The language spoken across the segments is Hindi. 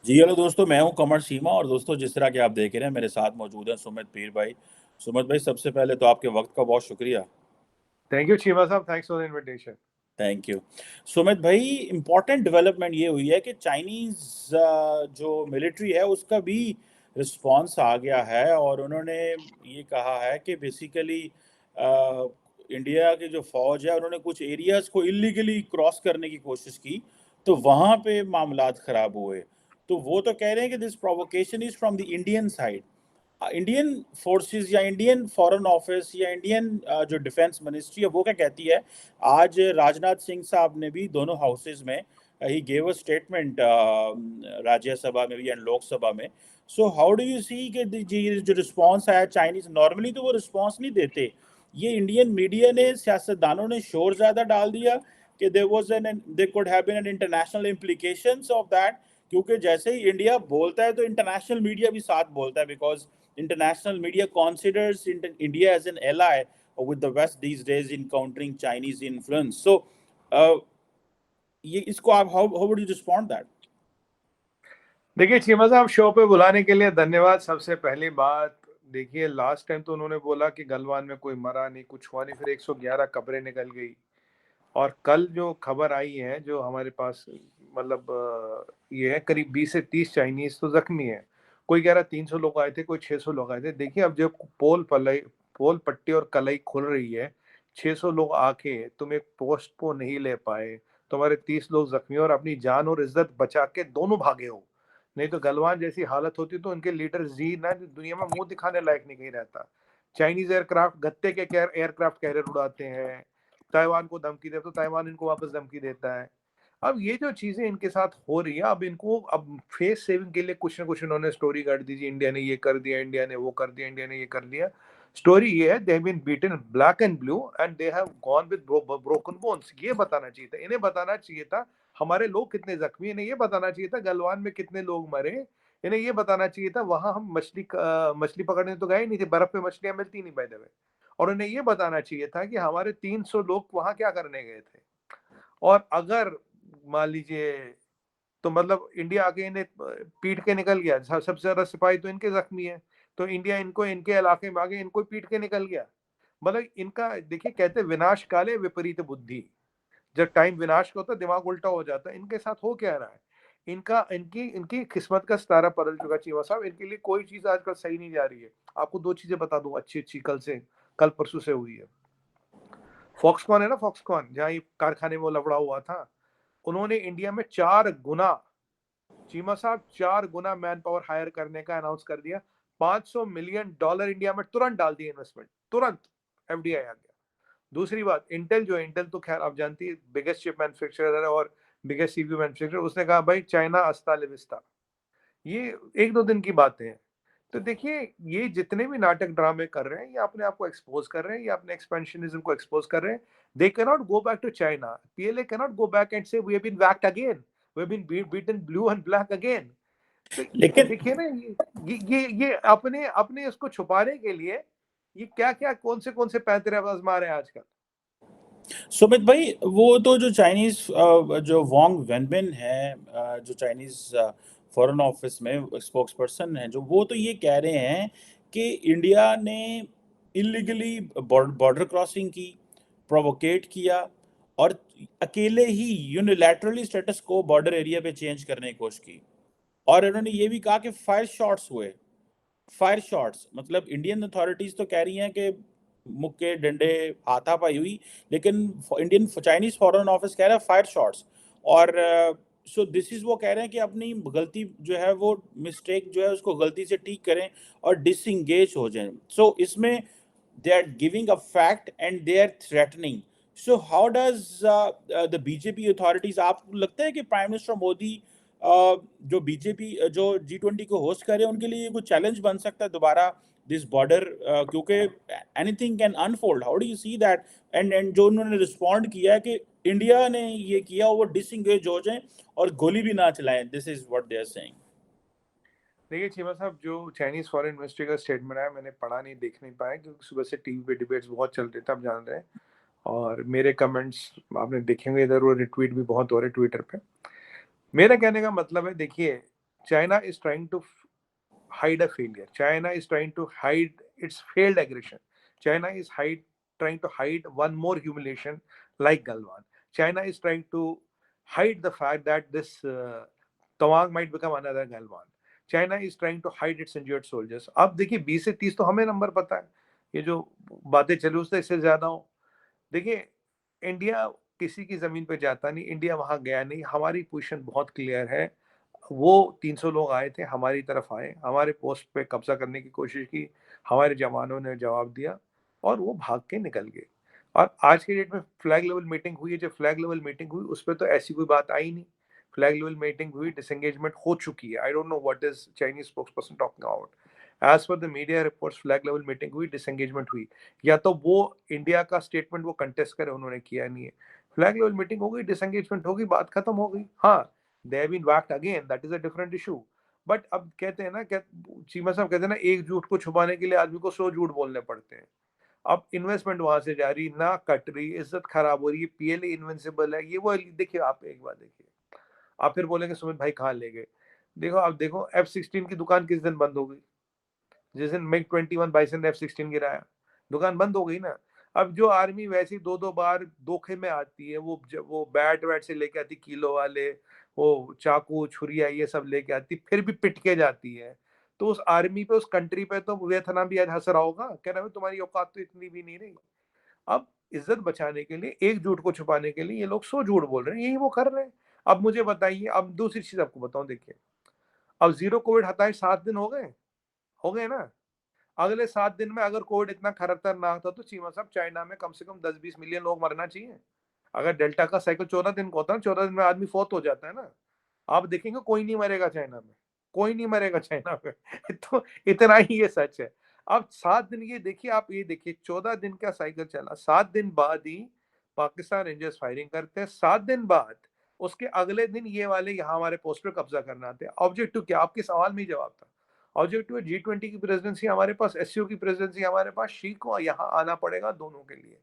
जी हेलो दोस्तों, मैं हूं कमर सीमा। और दोस्तों, जिस तरह के आप देख रहे हैं, मेरे साथ मौजूद हैं सुमित पीर भाई। सुमित भाई, सबसे पहले तो आपके वक्त का बहुत शुक्रिया। थैंक यू चीमा साहब, thanks for the invitation. Thank you. Sumit भाई, इम्पॉर्टेंट डेवलपमेंट ये हुई है कि चाइनीज जो मिलिट्री है उसका भी रिस्पांस आ गया है, और उन्होंने ये कहा है कि बेसिकली इंडिया की जो फौज है उन्होंने कुछ एरियाज को इलीगली क्रॉस करने की कोशिश की, तो वहां पे मामलात खराब हुए। तो वो तो कह रहे हैं कि this provocation is from the Indian side. Indian forces या इंडियन फॉरेन ऑफिस या इंडियन जो डिफेंस मिनिस्ट्री है वो क्या कहती है? आज राजनाथ सिंह साहब ने भी दोनों हाउसेज में he gave a statement, Rajya Sabha में भी एंड लोकसभा में। So how do you see कि ये जो रिस्पांस आया चाइनीज, नॉर्मली तो वो रिस्पांस नहीं देते। ये इंडियन मीडिया ने, सियासतदानों ने शोर ज्यादा डाल दिया कि there was an there could have been an international implications of that. क्योंकि जैसे ही इंडिया बोलता है तो इंटरनेशनल मीडिया भी साथ बोलता है, because international media considers India as an ally with the West these days in countering Chinese influence. So, uh, ये इसको आप how would you respond that? देखिए चीमा साहब, शो पे बुलाने के लिए धन्यवाद। सबसे पहली बात, देखिए लास्ट टाइम तो उन्होंने बोला कि गलवान में कोई मरा नहीं, कुछ हुआ नहीं, फिर 111 खबरें निकल गई। और कल जो खबर आई है, जो हमारे पास मतलब ये है, करीब 20 से 30 चाइनीज तो जख्मी है। कोई कह रहा 300 लोग आए थे, कोई 600 लोग आए थे। देखिए अब जब पोल पट्टी और कलई खुल रही है, 600 लोग आके तुम एक पोस्ट को नहीं ले पाए, तुम्हारे 30 लोग जख्मी और अपनी जान और इज्जत बचा के दोनों भागे हो। नहीं तो गलवान जैसी हालत होती तो उनके लीडर जी ना दुनिया में मुंह दिखाने लायक नहीं कहीं रहता। चाइनीज एयरक्राफ्ट गत्ते के एयरक्राफ्ट कैरियर उड़ाते हैं, ताइवान को धमकी दे तो ताइवान इनको वापस धमकी देता है। अब ये जो चीजें इनके साथ हो रही है, अब इनको अब फेस सेविंग के लिए कुछ ना कुछ इन्होंने स्टोरी काट दीजिए। इंडिया ने ये कर दिया, इंडिया ने वो कर दिया, इंडिया ने ये कर दिया। स्टोरी ये है, they have been beaten black and blue and they have gone with broken bones. ये बताना चाहिए था, इन्हें बताना चाहिए था हमारे लोग कितने जख्मी, इन्हें ये बताना चाहिए था गलवान में कितने लोग मरे, इन्हें ये बताना चाहिए था वहां हम मछली पकड़ने तो गए नहीं थे, बर्फ पे मछलियां मिलती नहीं बाय द वे। और उन्हें ये बताना चाहिए था कि हमारे 300 लोग वहां क्या करने गए थे। और अगर मान लीजिए, तो मतलब इंडिया आगे इन्हें पीट के निकल गया, सबसे ज्यादा सिपाही तो इनके जख्मी है, तो इंडिया इनको इनके इलाके में आगे इनको पीट के निकल गया। मतलब इनका देखिए, कहते विनाश काले विपरीत बुद्धि। जब टाइम विनाश का होता है दिमाग उल्टा हो जाता है। इनके साथ हो क्या रहा है, इनका इनकी इनकी किस्मत का सितारा बदल चुका चीमा साहब। इनके लिए कोई चीज आजकल सही नहीं जा रही है। आपको दो चीजें बता दूं अच्छी अच्छी, कल परसों से हुई है। फॉक्सकॉन है ना, फॉक्सकॉन जहाँ ये कारखाने में वो लफड़ा हुआ था, उन्होंने इंडिया में 4 गुना, चीमा साहब 4 गुना मैन पावर हायर करने का अनाउंस कर दिया। $500 मिलियन इंडिया में तुरंत डाल दिया इन्वेस्टमेंट, तुरंत। एफडीआई आ गया। दूसरी बात, इंटेल जो है, इंटेल तो खैर आप जानती है बिगेस्ट चिप मैन्युफैक्चरर है और बिगेस्ट सीपीयू मैन्युफैक्चरर, उसने कहा भाई चाइना अस्ता लिविस्ता। ये एक दो दिन की बातें हैं। तो देखिए, ये जितने भी नाटक ड्रामे कर रहे हैं, ये अपने आप को एक्सपोज कर रहे हैं, ये अपने एक्सपेंशनिज्म को एक्सपोज कर रहे हैं। They can not go back to China, PLA can not go back and say we have been whacked again, we have been beaten blue and black again. तो लेकिन देखिए ना, ये अपने अपने उसको छुपाने के लिए ये क्या क्या कौन से पैंतरे आजमा रहे हैं आजकल। सुमित भाई, वो तो जो चाइनीज जो वांग वेनबिन है, जो चाइनीज फॉरेन ऑफिस में स्पोक्स पर्सन है, जो वो तो ये कह रहे हैं कि इंडिया ने इलीगली बॉर्डर क्रॉसिंग की, प्रोवोकेट किया, और अकेले ही यूनिलैटरली स्टेटस को बॉर्डर एरिया पे चेंज करने की कोशिश की। और इन्होंने ये भी कहा कि फायर शॉट्स हुए। फायर शॉट्स मतलब इंडियन अथॉरिटीज तो कह रही हैं कि मुक्के डंडे हाथापाई हुई, लेकिन इंडियन चाइनीज फॉरेन ऑफिस कह रहा है फायर शॉट्स। और सो दिस इज वो कह रहे हैं कि अपनी गलती जो है, वो मिस्टेक जो है उसको गलती से ठीक करें और डिसंगेज हो जाएं। सो इसमें they are giving a fact and they are threatening. So how does the BJP authorities, आपको लगता है कि प्राइम मिनिस्टर मोदी जो बीजेपी जो G20 को होस्ट करे उनके लिए कुछ चैलेंज बन सकता है दोबारा दिस बॉर्डर? क्योंकि anything can unfold. How do you see that? And जो उन्होंने रिस्पॉन्ड किया है कि इंडिया ने ये किया, वो डिसंगेज हो जाए और गोली भी ना चलाएं, this is what they are saying. देखिए चीमा साहब, जो चाइनीज फॉरेन मिनिस्ट्री का स्टेटमेंट आया, मैंने पढ़ा नहीं, देख नहीं पाया, क्योंकि सुबह से टीवी पे डिबेट्स बहुत चल रहे थे, आप जान रहे हैं। और मेरे कमेंट्स आपने देखेंगे, इधर वो रिट्वीट भी बहुत हो रहे ट्विटर पे। मेरा कहने का मतलब है, देखिए China is trying to hide a failure. China is trying to hide its failed aggression. China is trying to hide one more humiliation like Galwan. China is trying to hide the fact that this Tawang might become another Galwan. China is trying to hide its injured soldiers. अब देखिए 20 से 30 तो हमें नंबर पता है, ये जो बातें चली उससे इससे ज्यादा हो। देखिए इंडिया किसी की जमीन पे जाता नहीं, इंडिया वहां गया नहीं, हमारी पोजीशन बहुत क्लियर है। वो 300 लोग आए थे, हमारी तरफ आए, हमारे पोस्ट पे कब्जा करने की कोशिश की, हमारे जवानों ने जवाब दिया और वो भाग के निकल गए। और आज के डेट में फ्लैग लेवल मीटिंग हुई है, जो फ्लैग लेवल मीटिंग हुई उस पर तो ऐसी कोई बात आई नहीं। फ्लैग लेवल मीटिंग हुई, डिसएंगेजमेंट हो चुकी है। I don't know what is Chinese spokesperson talking about. As per the media reports flag level meeting हुई, डिसएंगेजमेंट हुई। या तो वो इंडिया का स्टेटमेंट वो कंटेस्ट करे, उन्होंने किया नहीं है। फ्लैग लेवल मीटिंग हो गई, डिसएंगेजमेंट होगी, बात खत्म हो गई। हाँ, they have been whacked again, that is a different issue। But अब कहते हैं ना, क्या चीमा साहब कहते हैं ना, एक झूठ को छुपाने के लिए आदमी को 100 झूठ बोलने पड़ते हैं। अब इन्वेस्टमेंट वहां से जा रही ना, कट रही, इज्जत खराब हो रही है, पीएलए इनविंसिबल है, ये वो। देखिए आप एक बार देखिए, आप फिर बोलेंगे सुमित भाई कहाँ ले गए। देखो आप देखो, F-16 की दुकान किस दिन बंद हो गई? जिस दिन MiG-21 बाइसन ने F-16 गिराया, दुकान बंद हो गई ना। अब जो आर्मी वैसी 2-2 बार धोखे में आती है, वो बैट वैट से लेके आती, किलो वाले वो चाकू छुरिया ये सब लेके आती, फिर भी पिट के जाती है। तो उस आर्मी पे, उस कंट्री पे तो वियतनाम भी आज हंस रहा होगा, कह रहा है तुम्हारी औकात तो इतनी भी नहीं रही। अब इज्जत बचाने के लिए, एक झूठ को छुपाने के लिए ये लोग 100 झूठ बोल रहे हैं, यही वो कर रहे हैं। अब मुझे बताइए, अब दूसरी चीज आपको बताऊं, देखिए अब जीरो कोविड हटाए 7 दिन हो गए ना। अगले 7 दिन में अगर कोविड इतना खतरनाक था तो चीमा साहब चाइना में कम से कम 10-20 मिलियन लोग मरना चाहिए। अगर डेल्टा का साइकिल 14 दिन का होता है, 14 दिन में आदमी फौत हो जाता है ना। आप देखेंगे कोई नहीं मरेगा चाइना में, कोई नहीं मरेगा चाइना में। तो इतना ही ये सच है। अब 7 दिन, ये देखिए आप, ये देखिए 14 दिन का साइकिल चला, 7 दिन बाद ही पाकिस्तान रेंजर्स फायरिंग करते हैं, 7 दिन बाद उसके अगले दिन ये वाले यहाँ हमारे पोस्ट पे कब्जा करना आते हैं। ऑब्जेक्टिव क्या? आपके सवाल में ही जवाब था। ऑब्जेक्टिव है G20 की प्रेसिडेंसी हमारे पास, एससीओ की प्रेसिडेंसी हमारे पास, शी को यहाँ आना पड़ेगा दोनों के लिए।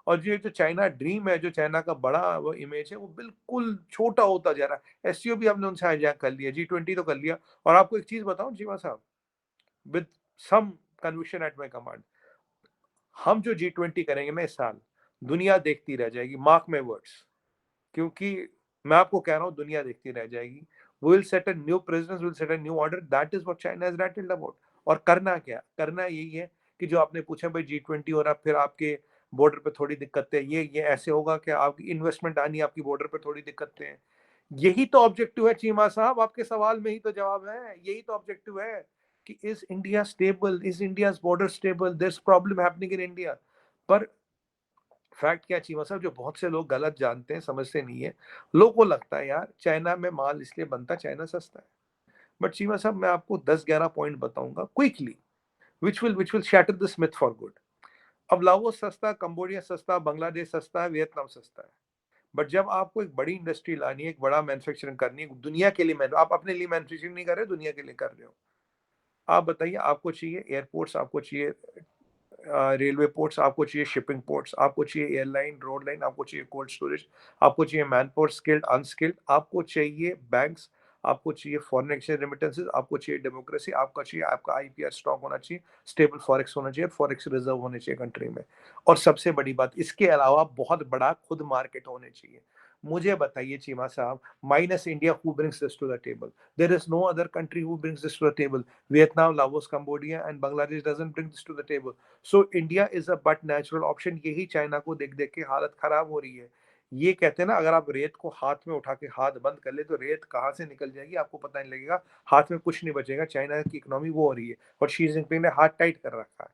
और ये जो चाइना ड्रीम है, जो चाइना का बड़ा वो इमेज है, वो बिल्कुल छोटा होता जा रहा है। एससीओ भी हमने उनसे हाईजैक कर लिया, G20 तो कर लिया। और आपको एक चीज बताऊं Jeeva sahab, with some conviction at my command, हम जो G20 करेंगे ना इस साल, दुनिया देखती रह जाएगी, मार्क माय वर्ड्स। क्योंकि मैं आपको कह रहा हूँ, दुनिया देखती रह जाएगी। Will set a new precedence, will set a new order, that is what China is rattled about. और करना क्या? करना यही है कि जो आपने पूछा भाई G20 हो रहा, फिर आपके बॉर्डर पे थोड़ी दिक्कतें, ये ऐसे होगा कि आपकी इन्वेस्टमेंट आनी, आपकी बॉर्डर पे थोड़ी दिक्कतें हैं। यही तो ऑब्जेक्टिव है चीमा साहब, आपके सवाल में ही तो जवाब है। यही तो ऑब्जेक्टिव है कि is India stable, is India border stable, there is problem happening in India. पर फैक्ट क्या चीमा साहब, जो बहुत से लोग गलत जानते हैं, समझते नहीं है। लोगों को लगता है यार चाइना में माल इसलिए बनता है, चाइना सस्ता है। बट चीमा साहब मैं आपको 10-11 पॉइंट बताऊंगा quickly, which will shatter this myth for good. अब लाओस सस्ता, कंबोडिया सस्ता, बांग्लादेश सस्ता है, वियतनाम सस्ता है। बट जब आपको एक बड़ी इंडस्ट्री लानी है, एक बड़ा मैन्युफैक्चरिंग करनी है दुनिया के लिए, आप अपने लिए मैन्युफैक्चरिंग नहीं कर रहे, दुनिया के लिए कर रहे हो। आप बताइए, आपको चाहिए एयरपोर्ट्स, आपको चाहिए रेलवे पोर्ट्स, आपको चाहिए शिपिंग पोर्ट्स, आपको चाहिए एयरलाइन, रोड लाइन, आपको चाहिए कोल्ड स्टोरेज, आपको चाहिए मैन पावर, स्किल्ड अनस्किल्ड, आपको चाहिए बैंक्स, आपको चाहिए फॉरेन एक्सचेंज रेमिटेंसेस, आपको चाहिए डेमोक्रेसी, आपका चाहिए आपका आईपीआर स्ट्रांग होना चाहिए, स्टेबल फॉरेक्स होना चाहिए, फॉरेक्स रिजर्व होने चाहिए कंट्री में। और सबसे बड़ी बात, इसके अलावा बहुत बड़ा खुद मार्केट होने चाहिए। मुझे बताइए Cheema sahab, minus India, who brings this to the table? There is no other country who brings this to the table. Vietnam, Laos, Cambodia and Bangladesh doesn't bring this to the table. So India is a but natural option. यही चाइना को देख देख के हालत खराब हो रही है। ये कहते हैं ना, अगर आप रेत को हाथ में उठा के हाथ बंद कर ले तो रेत कहाँ से निकल जाएगी आपको पता नहीं लगेगा, हाथ में कुछ नहीं बचेगा। चाइना की इकोनॉमी वो हो रही है और शी जिनपिंग ने हाथ टाइट कर रखा है।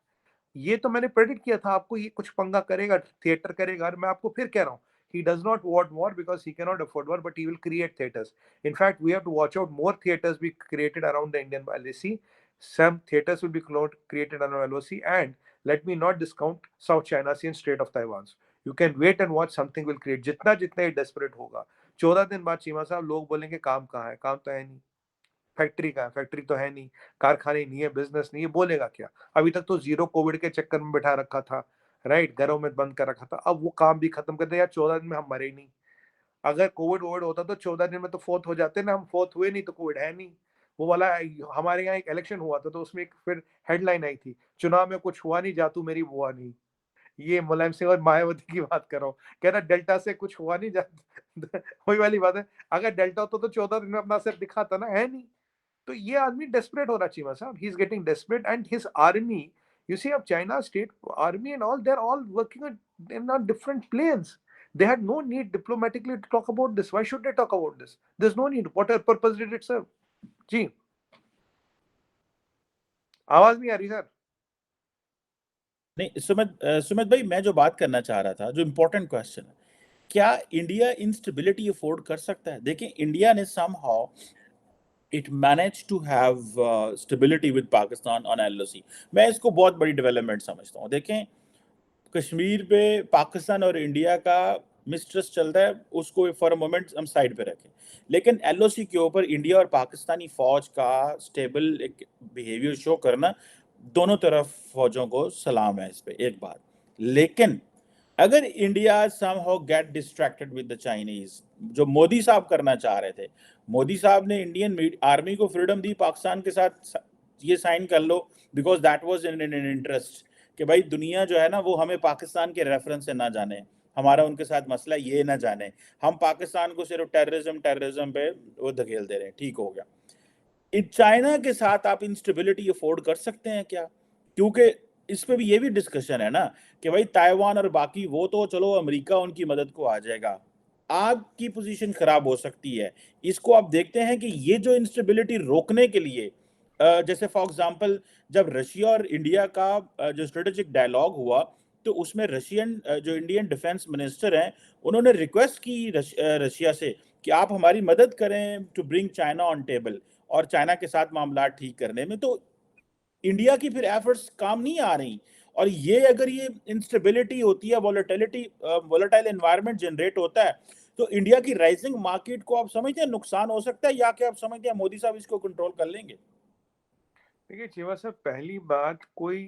ये तो मैंने प्रेडिक्ट किया था आपको, ये कुछ पंगा करेगा, थिएटर करेगा। और मैं आपको फिर कह रहा हूँ, he does not want war because he cannot afford war, but he will create theaters. In fact, we have to watch out, more theaters be created around the Indian LAC. Some theaters will be created around LOC, and let me not discount South China Sea and Strait of Taiwan. You can wait and watch, something will create। जितना जितना ये desperate होगा, 14 दिन बाद चीमा साहब लोग बोलेंगे काम कहाँ है? काम तो है नहीं। फैक्ट्री का फैक्ट्री तो है नहीं, कारखाने नहीं है, बिजनेस नहीं है, बोलेगा क्या? अभी तक तो जीरो कोविड के चक्कर में बैठा रखा था, राइट, घरों में बंद कर रखा था। अब वो काम भी खत्म कर दिया यार, 14 दिन में हम मरे ही नहीं। अगर कोविड वोविड होता तो 14 दिन में तो फोर्थ हो जाते ना, हम फोर्थ हुए नहीं तो कोविड है नहीं। वो वाला हमारे यहाँ एक इलेक्शन हुआ था, तो उसमें एक फिर हेडलाइन आई थी, चुनाव में कुछ हुआ नहीं, जातू मेरी बुआ नहीं। ये मुलायम सिंह और मायावती की बात कर रहा हूँ। कह रहा डेल्टा से कुछ हुआ नहीं, वही वाली बात है। अगर डेल्टा होता तो 14 दिन में अपना असर दिखाता ना, है नहीं। तो ये आदमी डेस्परेट हो रहा चीमा साहब, he is getting desperate and his army, you see, of China state army and all, they're all working on different planes. They had no need diplomatically to talk about this. Why should they talk about this? There's no need. What purpose did it serve? जी, आवाज नहीं आ रही सर। नहीं सुमित भाई, मैं जो बात करना चाह रहा था, जो इम्पोर्टेंट क्वेश्चन है, क्या इंडिया इंस्टेबिलिटी अफोर्ड कर सकता है? देखिए, इंडिया ने somehow it manage to have stability with Pakistan on LOC. मैं इसको बहुत बड़ी डेवलपमेंट समझता हूँ। देखें, कश्मीर पे पाकिस्तान और इंडिया का मिसट्रस्ट चल रहा है, उसको फॉर अ मोमेंट हम साइड पे रखें, लेकिन एलओसी के ऊपर इंडिया और पाकिस्तानी फौज का स्टेबल एक बिहेवियर शो करना, दोनों तरफ फौजों को सलाम है इस पे, एक बात। लेकिन अगर India somehow get distracted with the Chinese, जो मोदी साहब करना चाह रहे थे, मोदी साहब ने इंडियन आर्मी को फ्रीडम दी पाकिस्तान के साथ, ये साइन कर लो, because that was in interest कि भाई दुनिया जो है ना वो हमें पाकिस्तान के रेफरेंस से ना जाने, हमारा उनके साथ मसला ये ना जाने, हम पाकिस्तान को सिर्फ टेररिज्म पे वो धकेल दे रहे हैं, ठीक हो गया। चाइना के साथ आप इंस्टेबिलिटी अफोर्ड कर सकते हैं क्या? क्योंकि इस पे भी ये भी डिस्कशन है ना कि भाई ताइवान और बाकी वो तो चलो अमेरिका उनकी मदद को आ जाएगा, आपकी पोजीशन खराब हो सकती है। इसको आप देखते हैं कि ये जो इंस्टेबिलिटी रोकने के लिए जैसे फॉर एग्जांपल जब रशिया और इंडिया का जो स्ट्रेटेजिक डायलॉग हुआ, तो उसमें रशियन जो इंडियन डिफेंस मिनिस्टर हैं, उन्होंने रिक्वेस्ट की रशिया से कि आप हमारी मदद करें to bring China on table और चाइना के साथ मामला ठीक करने में। तो इंडिया की फिर एफर्ट्स काम नहीं आ रही, और ये अगर ये इंस्टेबिलिटी होती है, वोलेटाइल एनवायरनमेंट जनरेट होता है, तो इंडिया की राइजिंग मार्केट को आप समझते हैं नुकसान हो सकता है, या क्या आप समझते हैं मोदी साहब इसको कंट्रोल कर लेंगे? देखिए चीमा साहब, पहली बात, कोई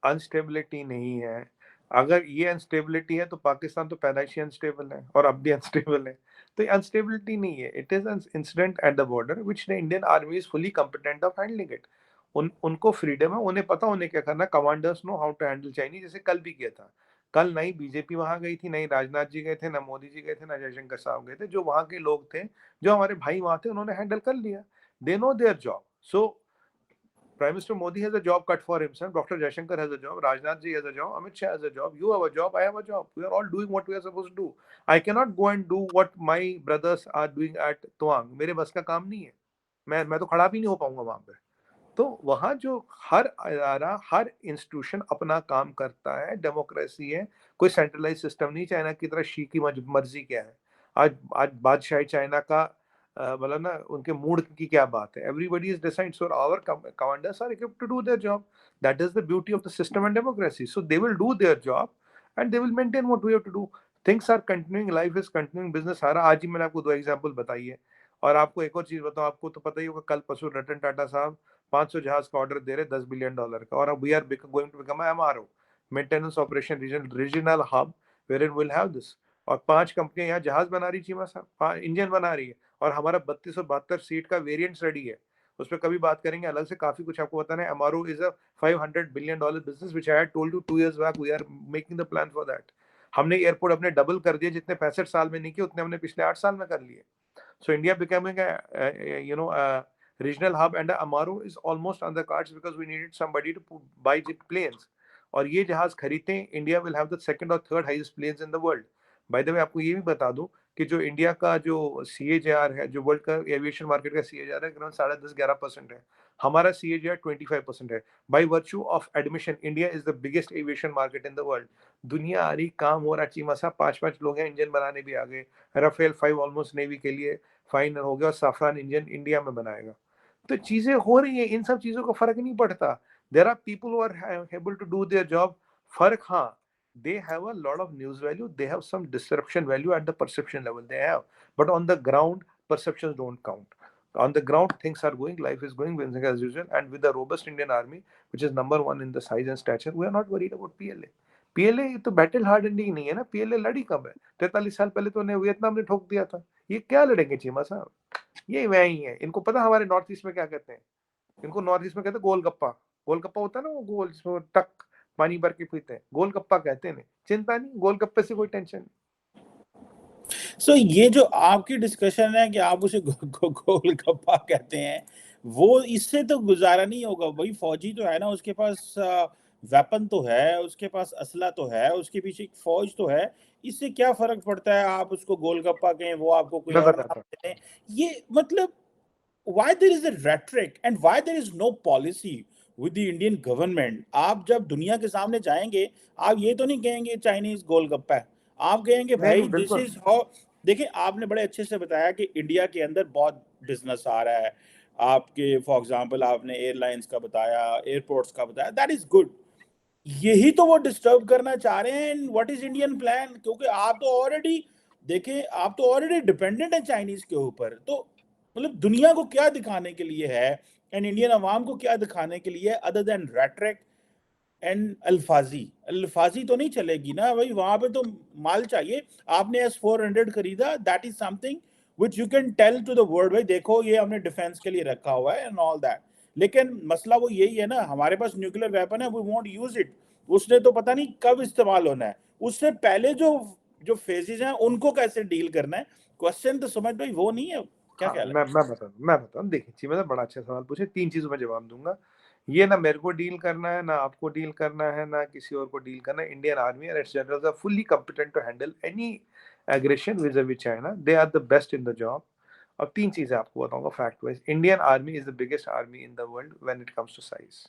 अनस्टेबिलिटी नहीं है। अगर ये अनस्टेबिलिटी है तो पाकिस्तान तो पैदाइशी अनस्टेबल है और अब भी अनस्टेबल है। तो ये अनस्टेबिलिटी नहीं है, it is an incident at the border which the Indian army is fully competent of handling it. उनको फ्रीडम है, उन्हें पता उन्हें क्या करना। Commanders know how to handle Chinese, जैसे कल भी किया था। कल नहीं बीजेपी वहां गई थी, नहीं राजनाथ जी गए थे, ना मोदी जी गए थे, ना जयशंकर साहब गए थे। जो वहां के लोग थे, जो हमारे भाई वहां थे, उन्होंने हैंडल कर लिया। They know their job. So Prime Minister Modi has a job cut for himself. Dr. Jaishankar has a job. Rajnath ji has a job. Amit Shah has a job. You have a job. I have a job. We are all doing what we are supposed to do. I cannot go and do what my brothers are doing at Toang. मेरे बस का काम नहीं है. मैं तो खड़ा भी नहीं हो पाऊंगा वहां पे। तो वहां जो हर अदारा, हर इंस्टीट्यूशन अपना काम करता है, डेमोक्रेसी है, कोई सेंट्रलाइज सिस्टम नहीं। चाइना की तरह शी की मर्जी क्या है? आज आज बादशाही चाइना का मतलब ना, उनके मूड की क्या बात है? Everybody is decide, so our commanders are equipped to do their job. That is the beauty of the system and democracy. So they will do their job and they will maintain what we have to do. Things are continuing, life is continuing, business आ रहा। आज ही मैंने आपको 2 एग्जांपल बताई है। और आपको एक और चीज बताऊं, आपको तो पता ही होगा, कल परसों रतन टाटा साहब 500 जहाज का ऑर्डर दे रहे, $10 बिलियन का। और अब we are going to become MRO, maintenance operation regional hub, where it will have this. और 5 कंपनियां यहाँ जहाज बना रही, चीमा साहब इंजन बना रही है। और हमारा 3272 सीट का वेरिएंट्स रेडी है। उस पर कभी बात करेंगे अलग से, काफी कुछ आपको बताना है। MRO is a $500 billion business which I had told you 2 years back. We are making the plan for that. हमने एयरपोर्ट अपने डबल कर दिए, जितने 65 साल में नहीं किए उतने हमने पिछले 8 साल में कर लिए। So India becoming a regional hub and a MRO is almost on the cards because we needed somebody to buy planes. और ये जहाज खरीदते, India will have the second और third highest planes in the world. By the way, आपको ये भी बता दूं कि जो इंडिया का जो CAGR है, जो वर्ल्ड का एविएशन मार्केट का CAGR है, अराउंड 10.5-11% है। हमारा CAGR 25% है। By virtue of admission, India is the biggest aviation market in the world. दुनिया आ रही, काम हो रहा। चीमा साहब 5-5 लोग हैं, इंजन बनाने भी आ गए। राफेल 5 ऑलमोस्ट नेवी के लिए फाइनल हो गया, और साफरान इंजन इंडिया में बनाएगा। तो चीजें हो रही है, इन सब चीजों का फर्क नहीं पड़ता। There are people who are able to do their job. फर्क, हाँ, they have a lot of news value, they have some disruption value at the perception level they have, but on the ground perceptions don't count. On the ground things are going, life is going business as usual, and with the robust Indian army which is number 1 in the size and stature, we are not worried about PLA तो बैटल हार्डनिंग नहीं है ना। PLA लड़ी कब है? 43 साल पहले तो उन्हें वियतनाम ने ठोक दिया था। ये क्या लड़ेंगे चीमा साहब? ये वह ही है। इनको पता हमारे नॉर्थ ईस्ट में क्या कहते हैं? इनको नॉर्थ ईस्ट में कहते हैं गोलगप्पा। गोलगप्पा होता है ना, वो गोल जिसमें टक पानी भर के पीते हैं, गोलगप्पा कहते हैं। चिंता नहीं, गोलगप्पे से कोई टेंशन नहीं। सो ये जो आपकी डिस्कशन है कि आप उसे गोलगप्पा कहते हैं, वो इससे तो गुजारा नहीं होगा भाई। फौजी तो है ना, उसके पास वेपन तो है, उसके पास असला तो है, उसके पीछे एक फौज तो है। इससे क्या फर्क पड़ता है आप उसको गोलगप्पा कहें, वो आपको कोई मैं और बताता नाम हूँ। दे दें। ये मतलब why there is a rhetoric and why there is no policy with the Indian government। आप जब दुनिया के सामने जाएंगे, आप ये तो नहीं कहेंगे चाइनीज गोलगप्पा है, आप कहेंगे नहीं भाई नहीं, दिस बिल्कुल। Is how. देखिए आपने बड़े अच्छे से बताया कि इंडिया के अंदर बहुत बिजनेस आ रहा है आपके। फॉर एग्जांपल आपने एयरलाइंस का बताया, एयरपोर्ट्स का बताया, दैट इज गुड। यही तो वो डिस्टर्ब करना चाह रहे हैं। What is Indian plan? क्योंकि आप तो ऑलरेडी देखें, आप तो ऑलरेडी डिपेंडेंट हैं चाइनीज के ऊपर। तो मतलब दुनिया को क्या दिखाने के लिए है एंड इंडियन अवाम को क्या दिखाने के लिए, अदर देन रेटरिक एंड अल्फाजी। अल्फाजी तो नहीं चलेगी ना भाई, वहां पे तो माल चाहिए। आपने S-400 खरीदा, that is something which you can tell to the world, भाई देखो ये हमने डिफेंस के लिए रखा हुआ है एंड ऑल दैट। लेकिन मसला वो यही है ना, हमारे पास न्यूक्लियर वेपन है, वी वोंट यूज इट। उसने तो पता नहीं कब इस्तेमाल होना है। उससे पहले जो जो फेजेस हैं उनको कैसे डील करना है, क्वेश्चन तो समझ भाई वो नहीं है। क्या हाँ, ख्याल है? मैं बताऊँ। देखिए चीमा साहब, बड़ा अच्छा सवाल पूछे। 3 चीज़ों में जवाब दूँगा। ये ना मेरे को डील करना है, ना आपको डील करना है, ना किसी और को डील करना है। Indian army and its generals are fully competent to handle any aggression vis a vis China. They are the best in the job. अब 3 चीज़ें आपको बताऊँगा fact wise. Indian army is the biggest army in the world when it comes to size.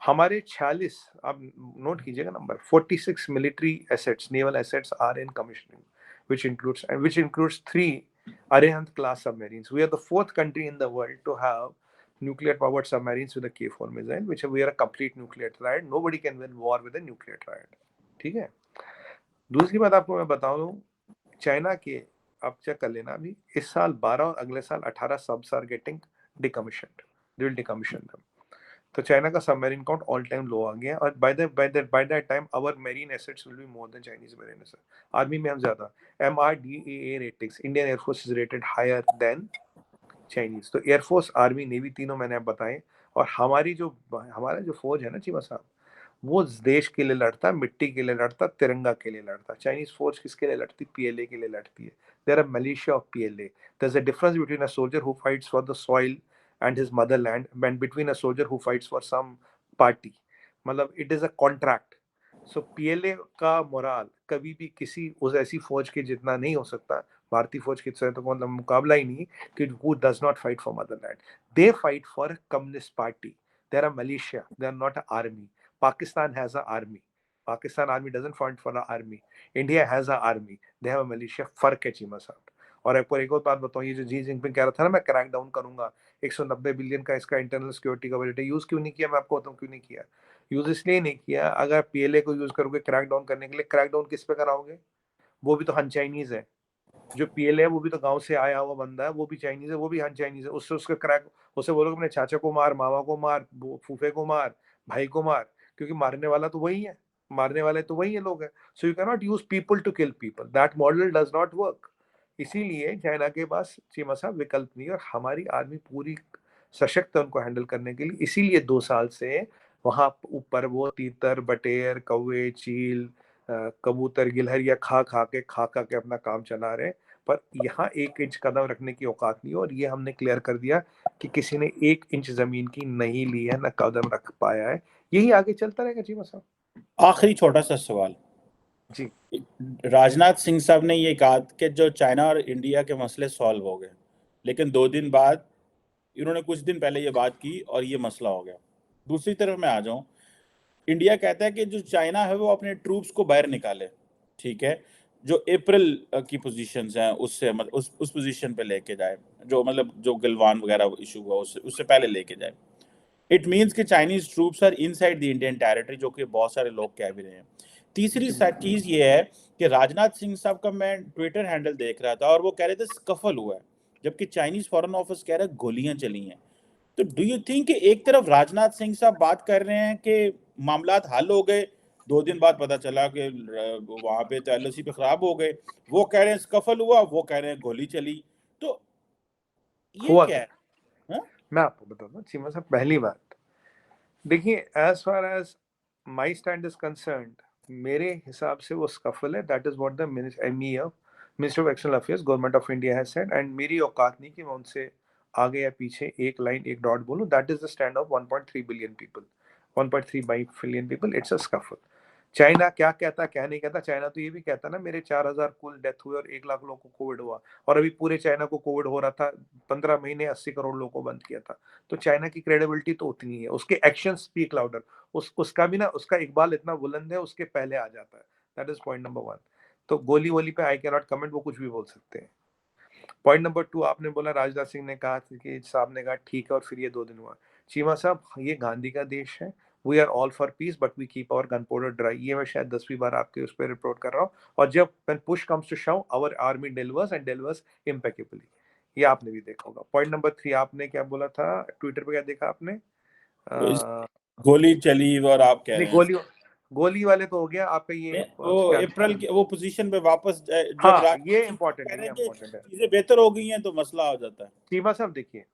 हमारे 46, आप नोट कीजिएगा number, 46 military assets, naval assets are in commissioning, which includes 3 Arihant class submarines. We are the 4th country in the world to have nuclear powered submarines with a K4 missile, which we are a complete nuclear triad. Nobody can win war with a nuclear triad. ठीक है? दूसरी बात आपको मैं बता दूं, चाइना के, आप चेक कर लेना, अभी इस साल 12 और अगले साल 18 subs are getting decommissioned. They will decommission them. तो चाइना का submarine count all time low आ गया है, और by that time our marine assets will be more than Chinese marine asset. Army में हम ज्यादा, MRDAA ratings, Indian air force is rated higher than Chinese. तो एयरफोर्स, आर्मी, नेवी, तीनों मैंने आप बताए। और हमारा जो फौज है ना चीमा साहब, वो देश के लिए लड़ता, मिट्टी के लिए लड़ता, तिरंगा के लिए लड़ता। चाइनीज फौज किसके लिए लड़ती? PLA के लिए लड़ती है। There are militia of PLA. There's a difference between a soldier who fights for the soil and his motherland and between a soldier who fights for some party. मतलब it is a contract. So PLA का मोराल कभी भी किसी उस ऐसी फौज के जितना नहीं हो सकता। भारतीय फौज के साथ तो मतलब मुकाबला ही नहीं कि who does not fight for motherland. They fight for a communist party. They're a militia. They're not an army. Pakistan has an army. Pakistan army doesn't fight for an army. India has an army. They have a militia. फर्क है चीमा साहब। और आपको एक और बात बताऊं, ये जो जी जिनपिंग कह रहा था ना मैं क्रैक डाउन करूंगा, 190 बिलियन का इसका इंटरनल सिक्योरिटी का बजट है, यूज क्यों नहीं किया? मैं आपको बताऊं क्यों नहीं किया। यूज इसलिए नहीं किया, अगर PLA को यूज करोगे क्रैक डाउन करने के लिए, क्रैक डाउन किस पे कराओगे? वो भी तो हन चाइनीज है। जो PLA है वो भी तो गांव से आया हुआ बंदा है, वो भी चाइनीज है, वो भी हन चाइनीज है। उससे उसका क्रैक, उसे बोलोगे अपने चाचा को मार, मामा को मार, फूफे को मार, भाई को मार, क्योंकि मारने वाला तो वही है, मारने वाले तो वही है लोग हैं। So you can not use people to kill people, that model does not work. इसीलिए चाइना के पास चीमा साहब विकल्प नहीं है, और हमारी आर्मी पूरी सशक्त है उनको हैंडल करने के लिए। इसीलिए 2 साल से वहां ऊपर वो तीतर, बटेर, कौवे, चील, कबूतर, गिलहरिया खा खा के अपना काम चला रहे हैं। पर यहाँ 1 इंच कदम रखने की औकात नहीं है, और ये हमने क्लियर कर दिया कि किसी ने 1 इंच जमीन की नहीं ली है, ना कदम रख पाया है। यही आगे चलता रहेगा चीमा साहब। आखिरी छोटा सा सवाल। जी। राजनाथ सिंह साहब ने ये कहा कि जो चाइना और इंडिया के मसले सॉल्व हो गए, लेकिन 2 दिन बाद इन्होंने कुछ दिन पहले ये बात की और ये मसला हो गया। दूसरी तरफ मैं आ जाऊं, इंडिया कहता है कि जो चाइना है वो अपने ट्रूप्स को बाहर निकाले, ठीक है, जो अप्रैल की पोजीशंस हैं उससे उस पोजीशन पे लेके जाए, जो मतलब जो गलवान वगैरह इशू हुआ उससे उससे पहले लेके जाए। इट मीन्स कि Chinese troops are inside the Indian territory, जो कि बहुत सारे लोग कह भी रहे हैं। तीसरी चीज ये है कि राजनाथ सिंह साहब का मैं ट्विटर हैंडल देख रहा था और वो कह रहे थे स्कफल हुआ है, जबकि चाइनीज फॉरेन ऑफिस कह रहा है गोलियां चली हैं। तो डू यू थिंक कि एक तरफ राजनाथ सिंह साहब बात कर रहे हैं कि मामलात हल हो गए, 2 दिन बाद पता चला कि वहां पे तो LOC पे खराब हो गए, वो कह रहे हैं स्कफल हुआ, वो कह रहे हैं गोली चली। तो ये हुआ क्या क्या? है? हाँ? मैं आपको बताता हूँ चीमा साहब, पहली बात देखिए, as far as my stand is concerned, मेरे हिसाब से वो स्कफल है। That is what the MEA, minister of external affairs, government of India has said, and मेरी औकात नहीं कि मैं उनसे आगे या पीछे एक लाइन एक डॉट बोलूं। That is the stand of 1.3 billion people, 1.3 billion people. It's a scuffle. China क्या कहता क्या नहीं कहता, चाइना तो ये भी कहता ना मेरे 4,000 कुल डेथ हुए और 1 लाख लोगों को कोविड हुआ, और अभी पूरे चाइना को कोविड हो रहा था, 15 महीने 80 करोड़ लोगों को बंद किया था। तो चाइना की क्रेडिबिलिटी तो उतनी है, उसके एक्शन स्पीक लाउडर। उसका भी ना, उसका इकबाल इतना बुलंद है, उसके पहले आ जाता है। That is point number 1। तो गोली वोली पे आई कैन नॉट कमेंट, वो कुछ भी बोल सकते हैं। पॉइंट नंबर 2, आपने बोला राजनाथ सिंह ने कहा कि साहब ने कहा ठीक है, और फिर ये 2 दिन हुआ। चीमा साहब, ये गांधी का देश है। We are all for peace but we keep our gunpowder dry. ये मैं शायद 10वीं बार आपके उस पर रिपोर्ट कर रहा हूँ। और जब when push comes to shove, our army delivers and delivers impeccably. ये आपने भी देखा होगा। पॉइंट नंबर 3, आपने क्या बोला था ट्विटर पे, क्या देखा आपने? तो इस गोली चली और आप कह नहीं, रहे हैं गोली वाले तो हो गया आपका ये वो क्या? अप्रैल की वो पोजीशन पे वापस जब हाँ, राजनाथ ये सिंह इंपॉर्टेंट कह है, रहे ये हैं कि इंपॉर्टेंट है। चीजें बेहतर हो गई हैं तो मसला हो जाता है। चीमा साहब देखिए,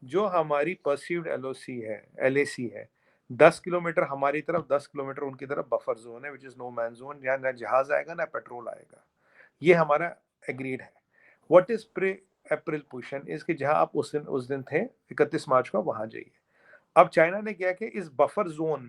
जो हमारी परसीव्ड LOC है, LAC है, 10 किलोमीटर हमारी तरफ, 10 किलोमीटर उनकी तरफ बफर जोन है, which is no man zone. यहाँ ना जहाज आएगा ना पेट्रोल आएगा। ये हमारा एग्रीड है। What is pre April position is कि जहां आप उस दिन थे 31 मार्च को, वहां जाइए। अब चाइना ने क्या कि इस बफर जोन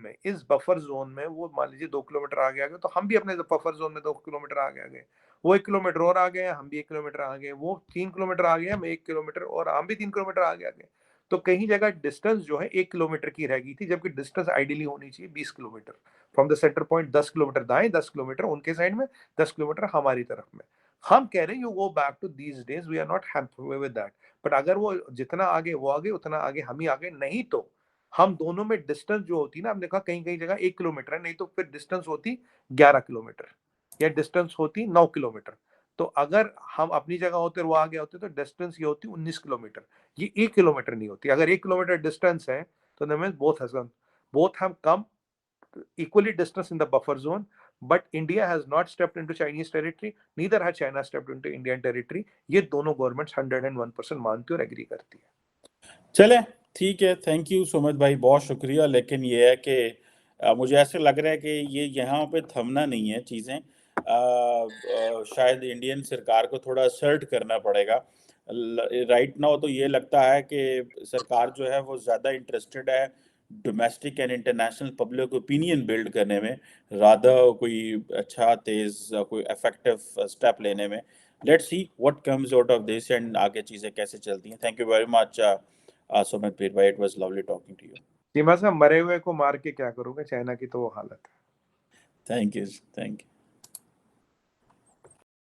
में वो मान लीजिए 2 किलोमीटर आगे आ गए, तो हम भी अपने बफर जोन में 2 किलोमीटर आगे आ गए। वो 1 किलोमीटर और आ गए, हम भी 1 किलोमीटर आ गए। वो 3 किलोमीटर आ गए, हम 1 किलोमीटर, और हम भी 3 किलोमीटर आगे आ गए। तो कहीं जगह डिस्टेंस जो है 1 किलोमीटर की रह गई थी, जबकि डिस्टेंस आइडियली होनी चाहिए 20 kilometre. From the centre point 10 kilometre दाएं, 10 किलोमीटर उनके साइड में, 10 किलोमीटर हमारी तरफ में। हम कह रहे हैं you go back to these days, we are not happy with that. But अगर वो जितना आगे वो आगे, उतना आगे हम ही आगे, नहीं तो हम दोनों में डिस्टेंस जो होती ना, हमने कहा कहीं कहीं जगह 1 किलोमीटर है, नहीं तो फिर डिस्टेंस होती 11 किलोमीटर, या डिस्टेंस होती 9 किलोमीटर। तो अगर हम अपनी जगह होते और वो आगे होते तो डिस्टेंस ये होती 19 किलोमीटर। ये 1 किलोमीटर नहीं होती। अगर 1 किलोमीटर डिस्टेंस है तो that means both have come equally distance in the buffer zone, but India has not stepped into Chinese territory, neither has China stepped into Indian territory. ये दोनों गवर्नमेंट्स 101% मानती और एग्री करती है। चले ठीक है, थैंक यू सुमित भाई, बहुत शुक्रिया। लेकिन ये है कि मुझे ऐसे लग रहा है कि ये यहाँ पे थमना नहीं है चीज़ें। शायद इंडियन सरकार को थोड़ा असर्ट करना पड़ेगा। राइट नाउ तो ये लगता है कि सरकार जो है वो ज़्यादा इंटरेस्टेड है domestic and international public opinion build करने में, रादर कोई अच्छा तेज़ कोई इफेक्टिव स्टेप लेने में। Let's see what comes out of this and आगे चीज़ें कैसे चलती हैं। Thank you very much Sumit Pirbai, it was lovely talking to you. सीमा साहब, मरे हुए को मार के क्या करोगे? चाइना की तो वो हालत है। Thank you. Thank you.